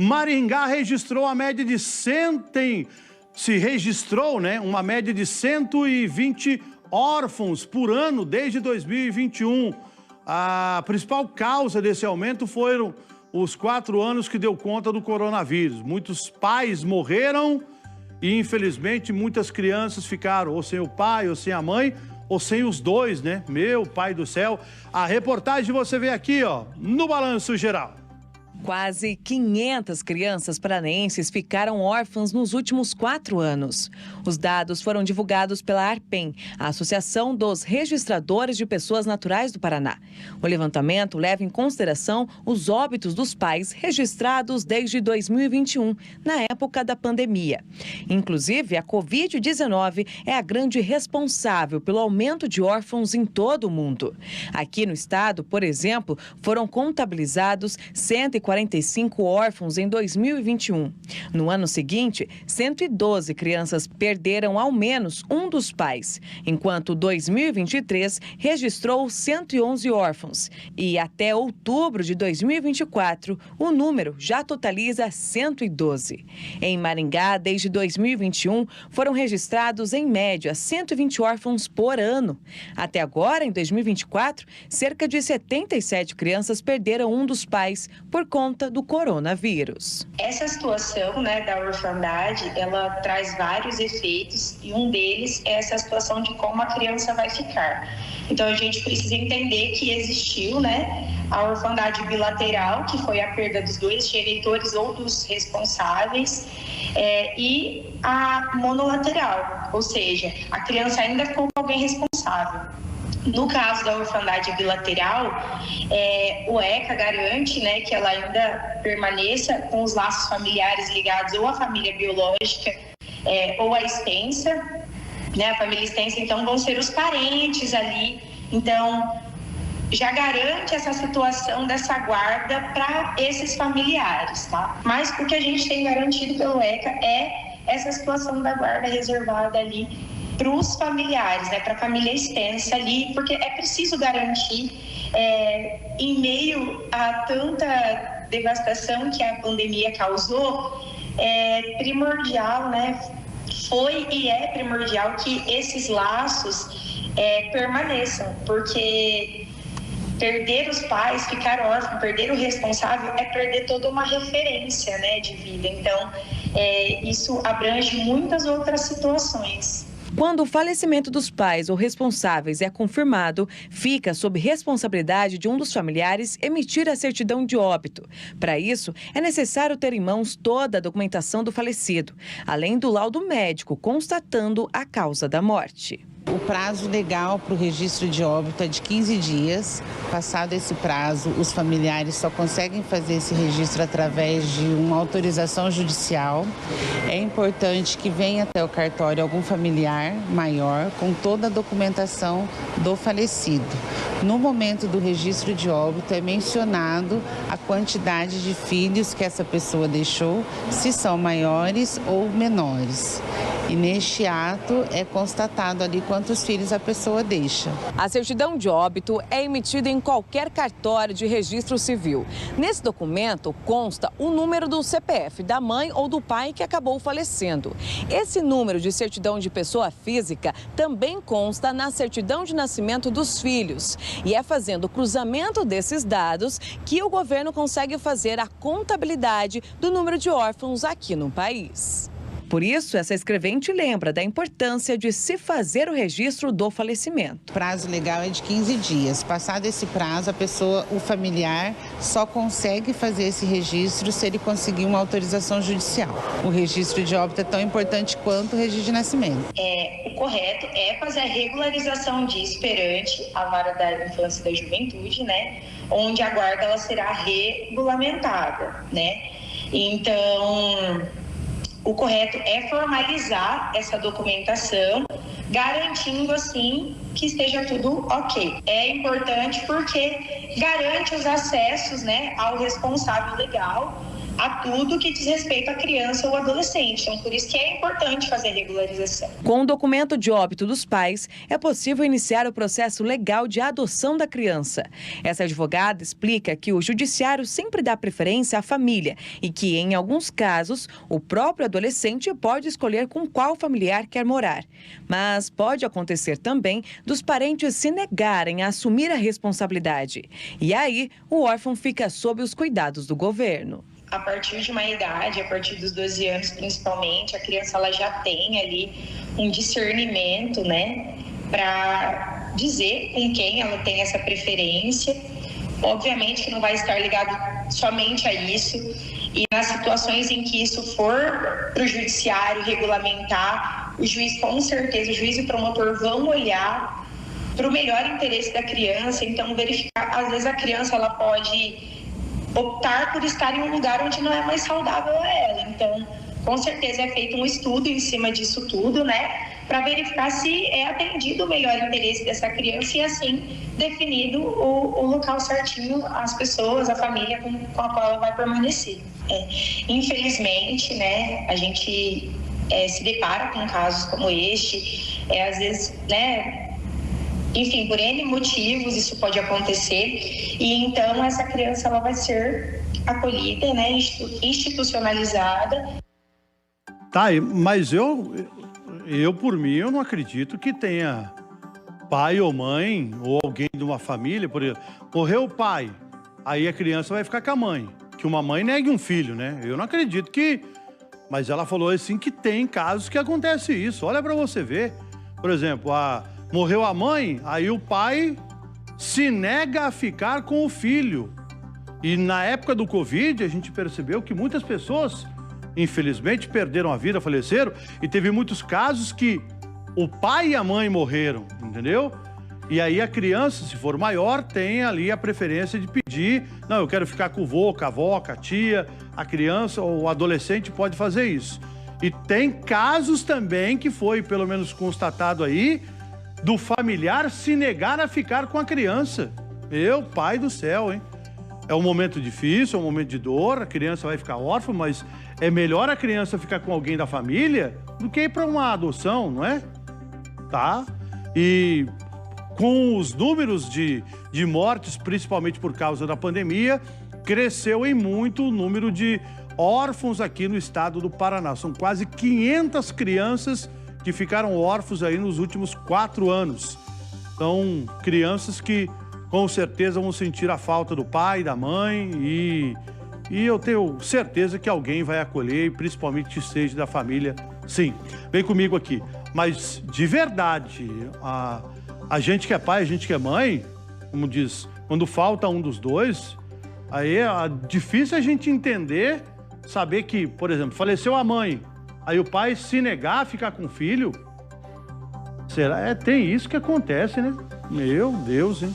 Maringá registrou a média de uma média de 120 órfãos por ano desde 2021. A principal causa desse aumento foram os 4 anos que deu conta do coronavírus. Muitos pais morreram e, infelizmente, muitas crianças ficaram ou sem o pai ou sem a mãe, ou sem os dois, né? Meu pai do céu. A reportagem você vê aqui, ó, no Balanço Geral. Quase 500 crianças paranaenses ficaram órfãs nos últimos 4 anos. Os dados foram divulgados pela ARPEN, a Associação dos Registradores de Pessoas Naturais do Paraná. O levantamento leva em consideração os óbitos dos pais registrados desde 2021, na época da pandemia. Inclusive, a Covid-19 é a grande responsável pelo aumento de órfãos em todo o mundo. Aqui no estado, por exemplo, foram contabilizados 145 órfãos em 2021. No ano seguinte, 112 crianças perderam ao menos um dos pais, enquanto 2023 registrou 111 órfãos. E até outubro de 2024, o número já totaliza 112. Em Maringá, desde 2021, foram registrados, em média, 120 órfãos por ano. Até agora, em 2024, cerca de 77 crianças perderam um dos pais por conta do coronavírus. Essa situação, da orfandade, ela traz vários efeitos e um deles é essa situação de como a criança vai ficar. Então a gente precisa entender que existiu, a orfandade bilateral, que foi a perda dos 2 genitores ou dos responsáveis, e a monolateral, ou seja, a criança ainda com alguém responsável. No caso da orfandade bilateral, o ECA garante que ela ainda permaneça com os laços familiares ligados ou à família biológica ou à extensa. A família extensa, então, vão ser os parentes ali. Então, já garante essa situação dessa guarda para esses familiares, tá? Mas o que a gente tem garantido pelo ECA é essa situação da guarda reservada ali para os familiares, para a família extensa ali, porque é preciso garantir, em meio a tanta devastação que a pandemia causou, é primordial, foi e é primordial que esses laços permaneçam, porque perder os pais, ficar órfão, perder o responsável é perder toda uma referência, de vida. Então, isso abrange muitas outras situações. Quando o falecimento dos pais ou responsáveis é confirmado, fica sob responsabilidade de um dos familiares emitir a certidão de óbito. Para isso, é necessário ter em mãos toda a documentação do falecido, além do laudo médico constatando a causa da morte. O prazo legal para o registro de óbito é de 15 dias. Passado esse prazo, os familiares só conseguem fazer esse registro através de uma autorização judicial. É importante que venha até o cartório algum familiar maior com toda a documentação do falecido. No momento do registro de óbito é mencionado a quantidade de filhos que essa pessoa deixou, se são maiores ou menores. E neste ato é constatado ali quantos filhos a pessoa deixa. A certidão de óbito é emitida em qualquer cartório de registro civil. Nesse documento consta o número do CPF da mãe ou do pai que acabou falecendo. Esse número de certidão de pessoa física também consta na certidão de nascimento dos filhos. E é fazendo o cruzamento desses dados que o governo consegue fazer a contabilidade do número de órfãos aqui no país. Por isso, essa escrevente lembra da importância de se fazer o registro do falecimento. O prazo legal é de 15 dias. Passado esse prazo, o familiar, só consegue fazer esse registro se ele conseguir uma autorização judicial. O registro de óbito é tão importante quanto o registro de nascimento. O correto é fazer a regularização disso perante a Vara da Infância e da Juventude, onde a guarda ela será regulamentada, Então, o correto é formalizar essa documentação, garantindo, assim, que esteja tudo ok. É importante porque garante os acessos, ao responsável legal a tudo que diz respeito à criança ou adolescente. Então, por isso que é importante fazer a regularização. Com o documento de óbito dos pais, é possível iniciar o processo legal de adoção da criança. Essa advogada explica que o judiciário sempre dá preferência à família e que, em alguns casos, o próprio adolescente pode escolher com qual familiar quer morar. Mas pode acontecer também dos parentes se negarem a assumir a responsabilidade. E aí, o órfão fica sob os cuidados do governo. A partir de uma idade, a partir dos 12 anos principalmente, a criança ela já tem ali um discernimento, né, para dizer com quem ela tem essa preferência. Obviamente que não vai estar ligado somente a isso, e nas situações em que isso for para o judiciário regulamentar, o juiz, com certeza, o juiz e o promotor vão olhar para o melhor interesse da criança. Então, verificar, às vezes a criança ela pode optar por estar em um lugar onde não é mais saudável a ela. Então, com certeza é feito um estudo em cima disso tudo, né, para verificar se é atendido o melhor interesse dessa criança e assim definido o local certinho, as pessoas, a família com a qual ela vai permanecer. Infelizmente, né, a gente se depara com casos como este, às vezes, né, enfim, por N motivos isso pode acontecer, e então essa criança ela vai ser acolhida, né, institucionalizada. Tá, mas eu por mim, eu não acredito que tenha pai ou mãe ou alguém de uma família, por exemplo, morreu o pai, aí a criança vai ficar com a mãe, que uma mãe negue um filho, né? Eu não acredito que... Mas ela falou assim que tem casos que acontece isso, olha pra você ver. Por exemplo, morreu a mãe, aí o pai se nega a ficar com o filho. E na época do Covid, a gente percebeu que muitas pessoas, infelizmente, perderam a vida, faleceram. E teve muitos casos que o pai e a mãe morreram, entendeu? E aí a criança, se for maior, tem ali a preferência de pedir... Não, eu quero ficar com o vô, com a avó, com a tia. A criança ou o adolescente pode fazer isso. E tem casos também que foi, pelo menos constatado aí, do familiar se negar a ficar com a criança. Meu pai do céu, hein? É um momento difícil, é um momento de dor, a criança vai ficar órfã, mas é melhor a criança ficar com alguém da família do que ir para uma adoção, não é? Tá? E com os números de mortes, principalmente por causa da pandemia, cresceu em muito o número de órfãos aqui no estado do Paraná. São quase 500 crianças que ficaram órfãos aí nos últimos 4 anos. São crianças que com certeza vão sentir a falta do pai, da mãe e eu tenho certeza que alguém vai acolher, principalmente que seja da família, sim. Vem comigo aqui. Mas de verdade, a gente que é pai, a gente que é mãe, como diz, quando falta um dos dois, aí é difícil a gente entender, saber que, por exemplo, faleceu a mãe, aí o pai se negar a ficar com o filho, será? Tem isso que acontece, né? Meu Deus, hein?